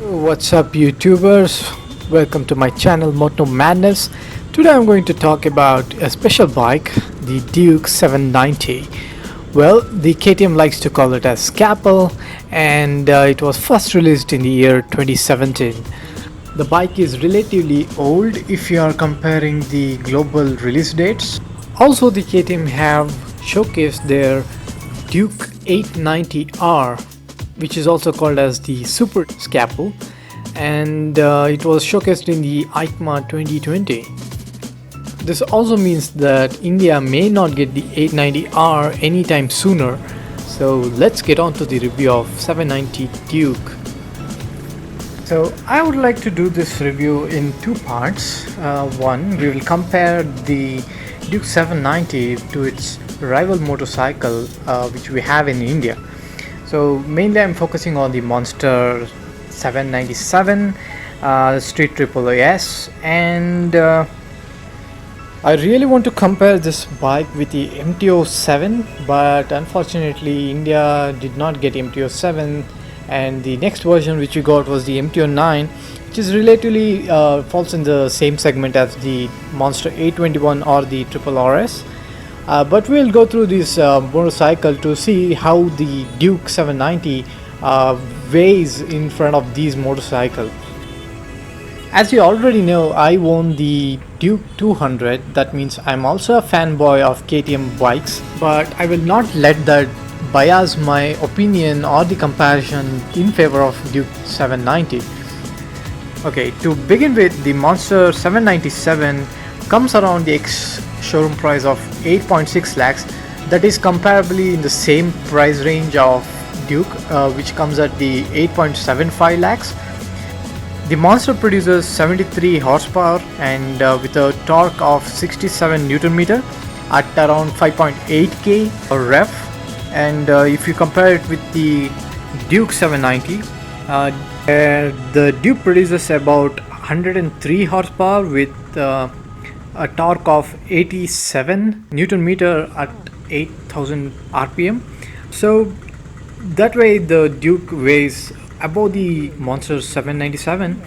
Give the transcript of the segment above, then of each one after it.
What's up, YouTubers? Welcome to my channel Moto Madness. Today I'm going to talk about a special bike, the Duke 790. Well, the KTM likes to call it as Scalpel, and it was first released in the year 2017. The bike is relatively old if you are comparing the global release dates. Also, the KTM have showcased their Duke 890R, which is also called as the Super Scalpel, and it was showcased in the EICMA 2020. This also means that India may not get the 890R anytime sooner. So let's get on to the review of 790 Duke. So I would like to do this review in two parts. One, we will compare the Duke 790 to its rival motorcycle which we have in India. So mainly I'm focusing on the Monster 797, Street Triple S, and I really want to compare this bike with the MT-07, but unfortunately India did not get MT-07, and the next version which we got was the MT-09, which is relatively falls in the same segment as the Monster 821 or the Triple RS. But we'll go through this motorcycle to see how the Duke 790 weighs in front of these motorcycles. As you already know, I own the Duke 200. That means I'm also a fanboy of KTM bikes, but I will not let that bias my opinion or the comparison in favor of Duke 790. Okay, to begin with, the Monster 797 comes around the showroom price of 8.6 lakhs. That is comparably in the same price range of Duke, which comes at the 8.75 lakhs. The Monster produces 73 horsepower and with a torque of 67 Newton meter at around 5.8 kg rev. And if you compare it with the Duke 790, the Duke produces about 103 horsepower with a torque of 87 Newton meter at 8000 RPM. So that way the Duke weighs above the Monster 797,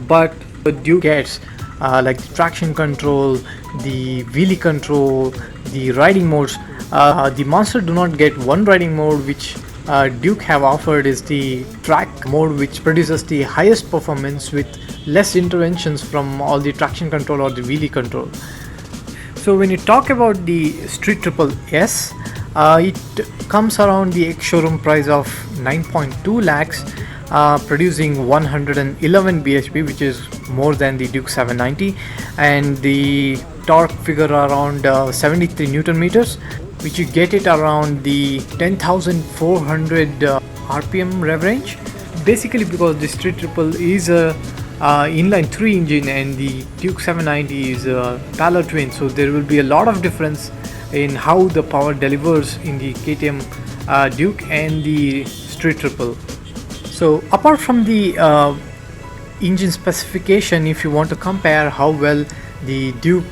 but the Duke gets like the traction control, the wheelie control, the riding modes. The Monster do not get one riding mode, which Duke have offered is the track mode, which produces the highest performance with less interventions from all the traction control or the wheelie control. So when you talk about the Street Triple S, it comes around the ex-showroom price of 9.2 lakhs, producing 111 bhp, which is more than the Duke 790, and the torque figure around 73 Newton meters, which you get it around the 10,400 RPM rev range. Basically, because the Street Triple is a inline 3 engine and the Duke 790 is a parallel twin, so there will be a lot of difference in how the power delivers in the KTM Duke and the Street Triple. So apart from the engine specification, if you want to compare how well the Duke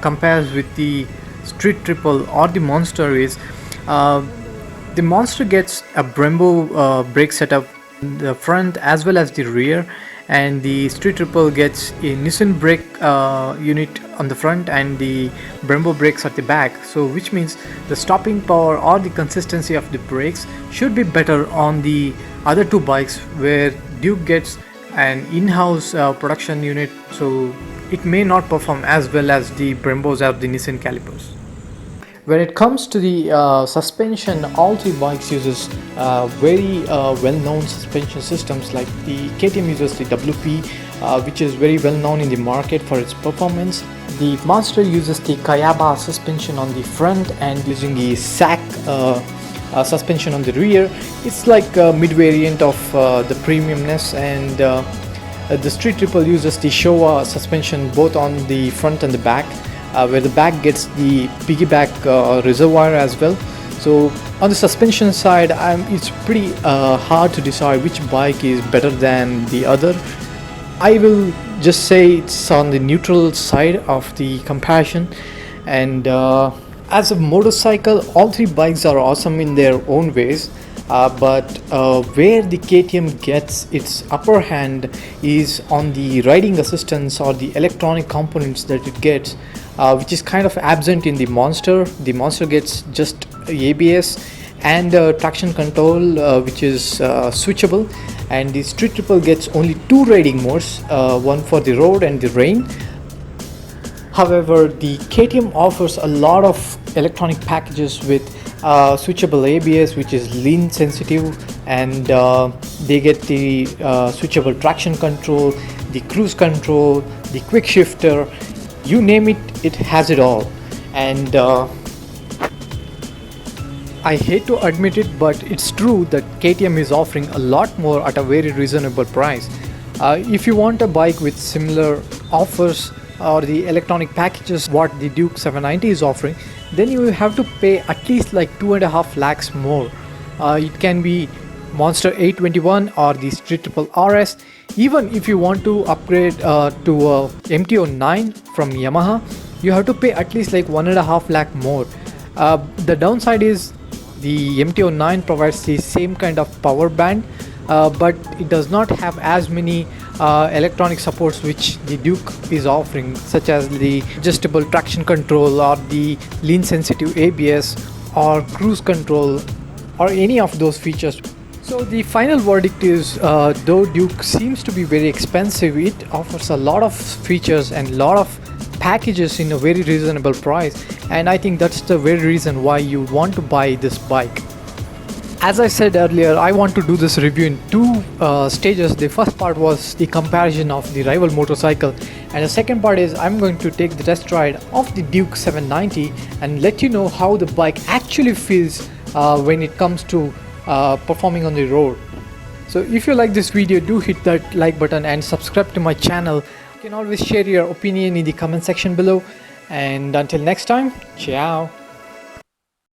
compares with the Street Triple or the Monster is, the Monster gets a Brembo brake setup in the front as well as the rear, and the Street Triple gets a Nissan brake unit on the front and the Brembo brakes at the back. So which means the stopping power or the consistency of the brakes should be better on the other two bikes, where Duke gets an in-house production unit, so it may not perform as well as the Brembos or the Nissan calipers. When it comes to the suspension, all three bikes uses very well-known suspension systems. Like the KTM uses the WP, which is very well known in the market for its performance. The Monster uses the Kayaba suspension on the front and using the SAC suspension on the rear. It's like a mid-variant of the premiumness, and the Street Triple uses the Showa suspension both on the front and the back, where the back gets the piggyback reservoir as well. So on the suspension side, it's pretty hard to decide which bike is better than the other. I will just say it's on the neutral side of the comparison, and as a motorcycle, all three bikes are awesome in their own ways. but where the KTM gets its upper hand is on the riding assistance or the electronic components that it gets, which is kind of absent in the Monster. The Monster gets just ABS and traction control, which is switchable, and the Street Triple gets only two riding modes, one for the road and the rain. However, the KTM offers a lot of electronic packages with switchable ABS, which is lean sensitive, and they get the switchable traction control, the cruise control, the quick shifter, you name it, it has it all. And I hate to admit it, but it's true that KTM is offering a lot more at a very reasonable price. If you want a bike with similar offers or the electronic packages what the Duke 790 is offering, then you will have to pay at least like 2.5 lakhs more. It can be Monster 821 or the Street Triple RS. Even if you want to upgrade to MT09 from Yamaha, you have to pay at least like 1.5 lakh more. The downside is the MT09 provides the same kind of power band, but it does not have as many electronic supports which the Duke is offering, such as the adjustable traction control or the lean sensitive ABS or cruise control or any of those features. So the final verdict is, though Duke seems to be very expensive, it offers a lot of features and a lot of packages in a very reasonable price, and I think that's the very reason why you want to buy this bike. As I said earlier, I want to do this review in two stages. The first part was the comparison of the rival motorcycle, and the second part is I'm going to take the test ride of the Duke 790 and let you know how the bike actually feels when it comes to performing on the road. So if you like this video, do hit that like button and subscribe to my channel. You can always share your opinion in the comment section below, and until next time, ciao.